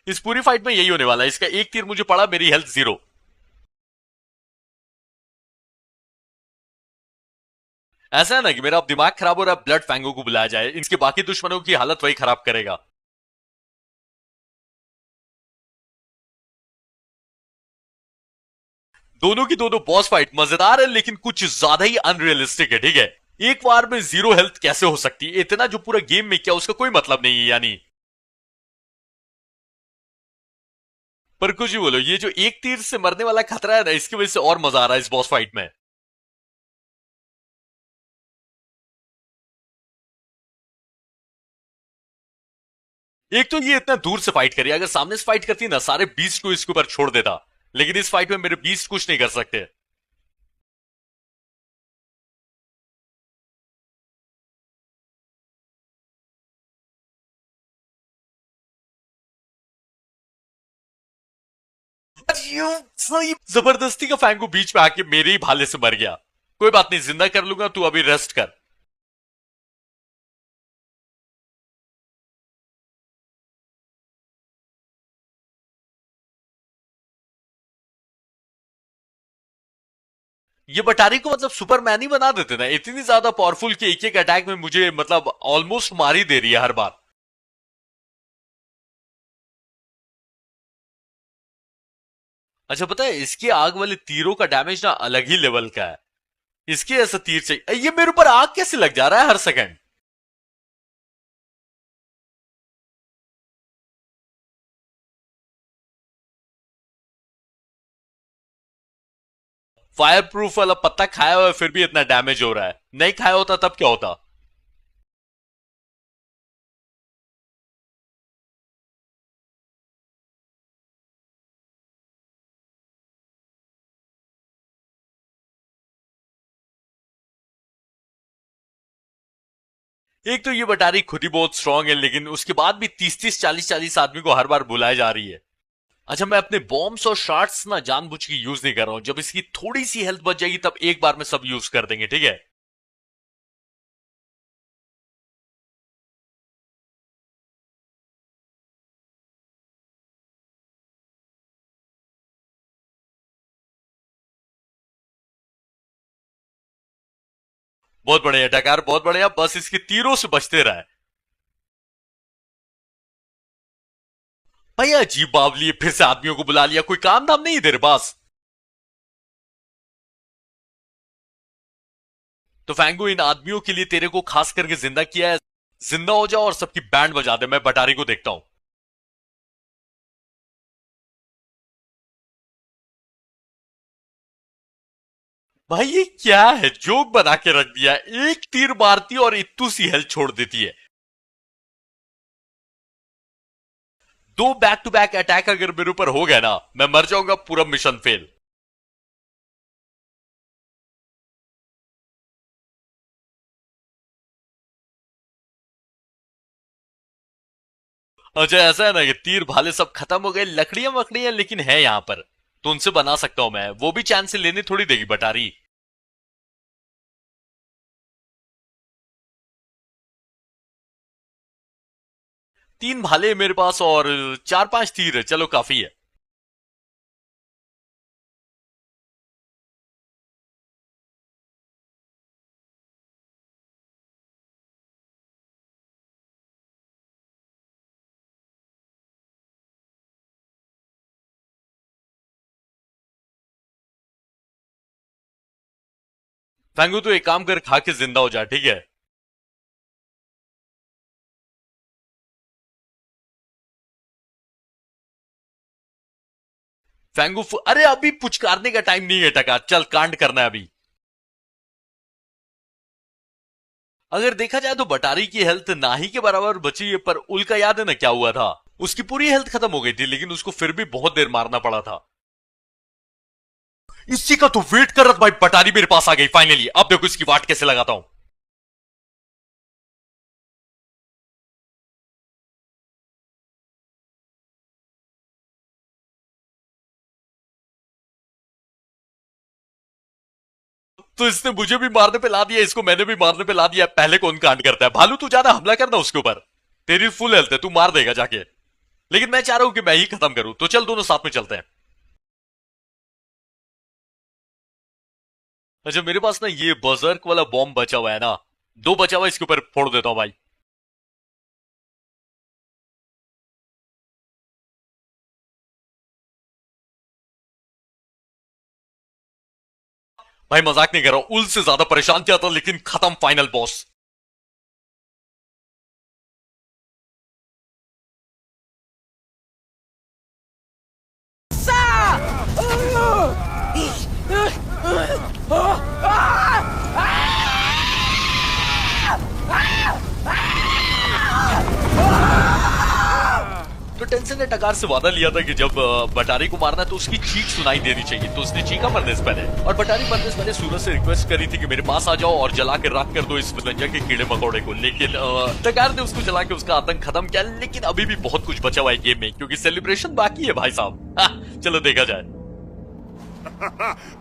इस पूरी फाइट में यही होने वाला है, इसका एक तीर मुझे पड़ा, मेरी हेल्थ 0। ऐसा है ना कि मेरा अब दिमाग खराब हो रहा है, ब्लड फैंगो को बुलाया जाए, इनके बाकी दुश्मनों की हालत वही खराब करेगा। दोनों की दोनों बॉस फाइट मजेदार है, लेकिन कुछ ज्यादा ही अनरियलिस्टिक है। ठीक है, एक बार में 0 हेल्थ कैसे हो सकती है, इतना जो पूरा गेम में किया उसका कोई मतलब नहीं है यानी। पर कुछ भी बोलो, ये जो एक तीर से मरने वाला खतरा है ना, इसकी वजह से और मजा आ रहा है इस बॉस फाइट में। एक तो ये इतना दूर से फाइट करी, अगर सामने से फाइट करती ना, सारे बीस्ट को इसके ऊपर छोड़ देता। लेकिन इस फाइट में मेरे बीस्ट कुछ नहीं कर सकते। जबरदस्ती का फैंगो बीच में आके मेरे ही भाले से मर गया। कोई बात नहीं, जिंदा कर लूंगा, तू अभी रेस्ट कर। ये बटारी को मतलब सुपरमैन ही बना देते ना, इतनी ज्यादा पावरफुल कि एक एक अटैक में मुझे मतलब ऑलमोस्ट मार ही दे रही है हर बार। अच्छा पता है, इसकी आग वाले तीरों का डैमेज ना अलग ही लेवल का है। इसके ऐसा तीर चाहिए। ये मेरे ऊपर आग कैसे लग जा रहा है हर सेकंड? फायर प्रूफ वाला पत्ता खाया हुआ है फिर भी इतना डैमेज हो रहा है। नहीं खाया होता तब क्या होता? एक तो ये बटारी खुद ही बहुत स्ट्रांग है, लेकिन उसके बाद भी 30-30, 40-40 आदमी को हर बार बुलाए जा रही है। अच्छा, मैं अपने बॉम्ब्स और शार्ट्स ना जानबूझ के यूज नहीं कर रहा हूं। जब इसकी थोड़ी सी हेल्थ बच जाएगी तब एक बार में सब यूज कर देंगे, ठीक है? बहुत बढ़िया टकार, बहुत बढ़िया। बस इसके तीरों से बचते रहे। भैया अजीब बावली है, फिर से आदमियों को बुला लिया। कोई काम धाम नहीं है तेरे पास? तो फैंगो, इन आदमियों के लिए तेरे को खास करके जिंदा किया है। जिंदा हो जाओ और सबकी बैंड बजा दे, मैं बटारी को देखता हूं। भाई ये क्या है, जोक बना के रख दिया। एक तीर मारती है और इतू सी हेल्थ छोड़ देती है। दो बैक टू बैक अटैक अगर मेरे ऊपर हो गया ना, मैं मर जाऊंगा, पूरा मिशन फेल। अच्छा ऐसा है ना, ये तीर भाले सब खत्म हो गए, लकड़ियां वकड़ियां लेकिन है यहां पर, तो उनसे बना सकता हूं मैं। वो भी चांस से लेने थोड़ी देगी बटारी। तीन भाले हैं मेरे पास और 4-5 तीर है, चलो काफी है। फैंगू तो एक काम कर, खा के जिंदा हो जा, ठीक है? फैंगू अरे अभी पुचकारने का टाइम नहीं है टका, चल कांड करना है अभी। अगर देखा जाए तो बटारी की हेल्थ ना ही के बराबर बची है, पर उल का याद है ना क्या हुआ था? उसकी पूरी हेल्थ खत्म हो गई थी, लेकिन उसको फिर भी बहुत देर मारना पड़ा था। इसी का तो वेट कर रहा था भाई, बटारी मेरे पास आ गई फाइनली। अब देखो इसकी वाट कैसे लगाता हूं। तो इसने मुझे भी मारने पे ला दिया, इसको मैंने भी मारने पे ला दिया। पहले कौन कांड करता है? भालू तू ज्यादा हमला करना उसके ऊपर, तेरी फुल हेल्थ है, तू मार देगा जाके। लेकिन मैं चाह रहा हूं कि मैं ही खत्म करूं, तो चल दोनों साथ में चलते हैं। अच्छा मेरे पास ना ये बजर्क वाला बॉम्ब बचा हुआ है ना, दो बचा हुआ है, इसके ऊपर फोड़ देता हूं भाई। भाई मजाक नहीं कर रहा हूं, उल से ज्यादा परेशान किया था, लेकिन खत्म फाइनल बॉस। तो टेंसन ने टकार से वादा लिया था कि जब बटारी को मारना तो उसकी चीख सुनाई देनी चाहिए, तो उसने चीखा मरने से पहले। और बटारी मरने से पहले सूरज से रिक्वेस्ट करी थी कि मेरे पास आ जाओ और जला के राख कर दो इस वेंजा के कीड़े मकोड़े को, लेकिन टकार ने उसको जला के उसका आतंक खत्म किया। लेकिन अभी भी बहुत कुछ बचा हुआ है गेम में, क्योंकि सेलिब्रेशन बाकी है भाई साहब। चलो देखा जाए।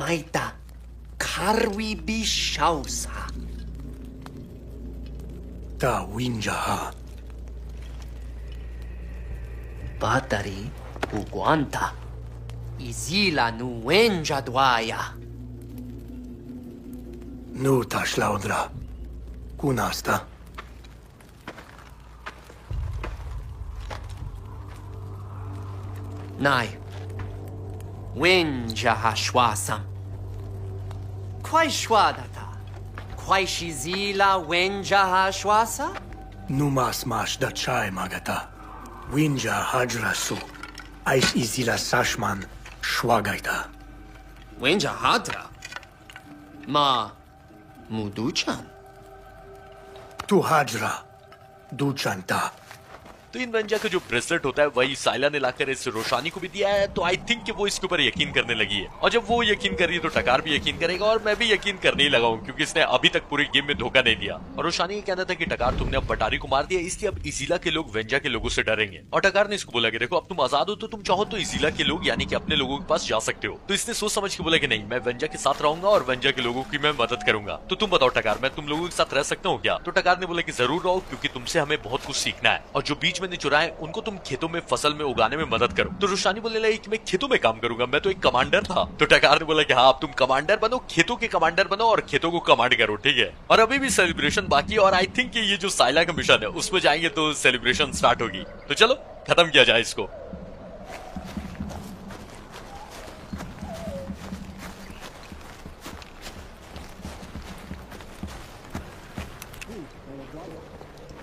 Maita, karwi bishausa. Ta winjaha. Batari uguanta. Izila nuenja dwaya. Nu tashlaudra. Kunasta. Nai. Wenja hashwasam. Quai shwadata. Quai shizila wenja hashwasa? Numas mash da chai magata. Winja hajrasu. Ais izila sashman shwagaita. Wenja hadra. Ma muduchan. Tu hajra. Duchanta. तो इन वेंजा का जो bracelet होता है वही साइला ने लाकर इस रोशानी को भी दिया है, तो आई थिंक कि वो इसके ऊपर यकीन करने लगी है। और जब वो यकीन कर रही है तो टकार भी यकीन करेगा, और मैं भी यकीन करने ही लगा हूं, क्योंकि इसने अभी तक पूरे गेम में धोखा नहीं दिया। और रोशानी का कहना था कि टकार तुमने अब बटारी को मार दिया, इसलिए अब इजीला के लोग वेंजा के लोगों से डरेंगे। और टकार ने इसको बोला कि देखो अब तुम आजाद हो, तो तुम चाहो तो इजीला के लोग यानी कि अपने लोगों के पास जा सकते हो। तो इसने सोच समझ के बोला कि नहीं, मैं वेंजा के साथ रहूंगा और वेंजा के लोगों की मैं मदद करूंगा। तो तुम बताओ टकार, मैं तुम लोगों के साथ रह सकता हूँ क्या? तो टकार ने बोला कि जरूर रहो, क्योंकि तुमसे हमें बहुत कुछ सीखना है, और जो बीच मैंने चुराए उनको तुम खेतों में फसल में उगाने में मदद करो। तो रोशानी बोलने लगी कि मैं खेतों में काम करूंगा, मैं तो एक कमांडर था। तो टकार ने बोला कि हाँ, अब तुम कमांडर बनो, खेतों के कमांडर बनो और खेतों को कमांड करो, ठीक है। और अभी भी सेलिब्रेशन बाकी है, और आई थिंक ये जो साइला का मिशन है उसमें जाएंगे तो सेलिब्रेशन स्टार्ट होगी। तो चलो खत्म किया जाए इसको।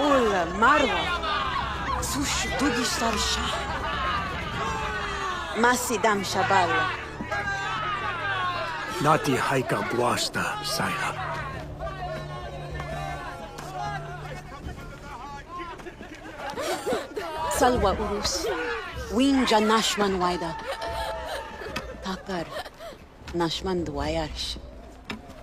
Ola, Marwa. Sush dugi starsha. Masidam Shabal. Nati haika buasta saila. Salwa Urus. Winja Nashman Waida. Takar. Nashman Dwayarsh.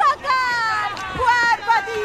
Takar! Warbati!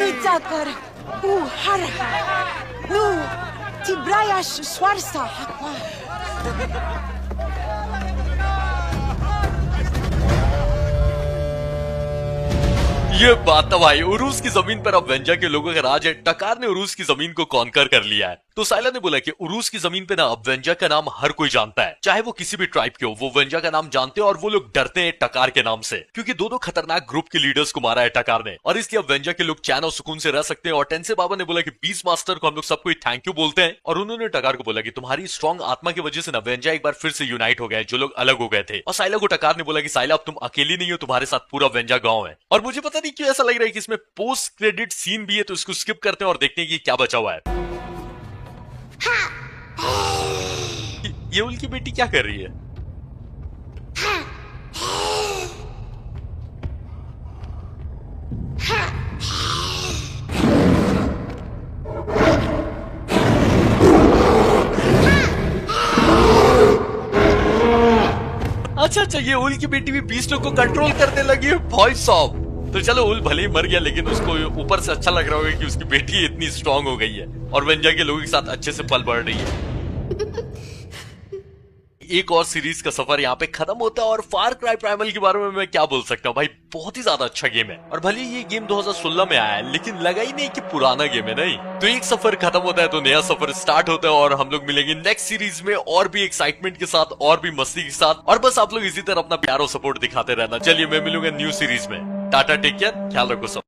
Nu Takar! Harha! Nu Tibrayash Swarsa Hakwa. ये बात तो भाई, उरूस की जमीन पर अब वेंजा के लोगों का राज है। टकार ने उरूस की जमीन को कॉन्कर कर लिया है। तो साइला ने बोला कि उरूस की जमीन पे ना अब वेंजा का नाम हर कोई जानता है, चाहे वो किसी भी ट्राइब के हो, वो वेंजा का नाम जानते हैं और वो लोग डरते हैं टकार के नाम से, क्योंकि दो खतरनाक ग्रुप के लीडर्स को मारा है टकार ने। और इसलिए अब वेंजा के लोग चैन और सुकून से रह सकते हैं। और टेंसे बाबा ने बोला कि बीस मास्टर को हम लोग सबको थैंक यू बोलते हैं, और उन्होंने टकार को बोला कि तुम्हारी स्ट्रॉन्ग आत्मा की वजह से ना वेंजा एक बार फिर से यूनाइट हो गए, जो लोग अलग हो गए थे। और साइला को टकार ने बोला कि साइला अब तुम अकेली नहीं हो, तुम्हारे साथ पूरा वेंजा गांव है। और मुझे पता नहीं क्यों ऐसा लग रहा है कि इसमें पोस्ट क्रेडिट सीन भी है, तो इसको स्किप करते हैं और देखते हैं कि क्या बचा हुआ है। ये उनकी बेटी क्या कर रही है? अच्छा, ये उल की बेटी भी 20 लोग को कंट्रोल करने लगी है भाई साहब। तो चलो, उल भले ही मर गया, लेकिन उसको ऊपर से अच्छा लग रहा होगा कि उसकी बेटी इतनी स्ट्रांग हो गई है और वेंजा के लोगों के साथ अच्छे से पल बढ़ रही है। एक और सीरीज का सफर यहाँ पे खत्म होता है। और फार क्राई प्राइमल के बारे में मैं क्या बोल सकता हूँ भाई, बहुत ही ज्यादा अच्छा गेम है। और भले ये गेम 2016 में आया है, लेकिन लगा ही नहीं कि पुराना गेम है। नहीं तो एक सफर खत्म होता है तो नया सफर स्टार्ट होता है, और हम लोग मिलेंगे नेक्स्ट सीरीज में और भी एक्साइटमेंट के साथ और भी मस्ती के साथ। और बस आप लोग इसी तरह अपना प्यार और सपोर्ट दिखाते रहना। चलिए, मैं मिलूंगा न्यू सीरीज में। टाटा, टेक केयर, ख्याल रखो सब।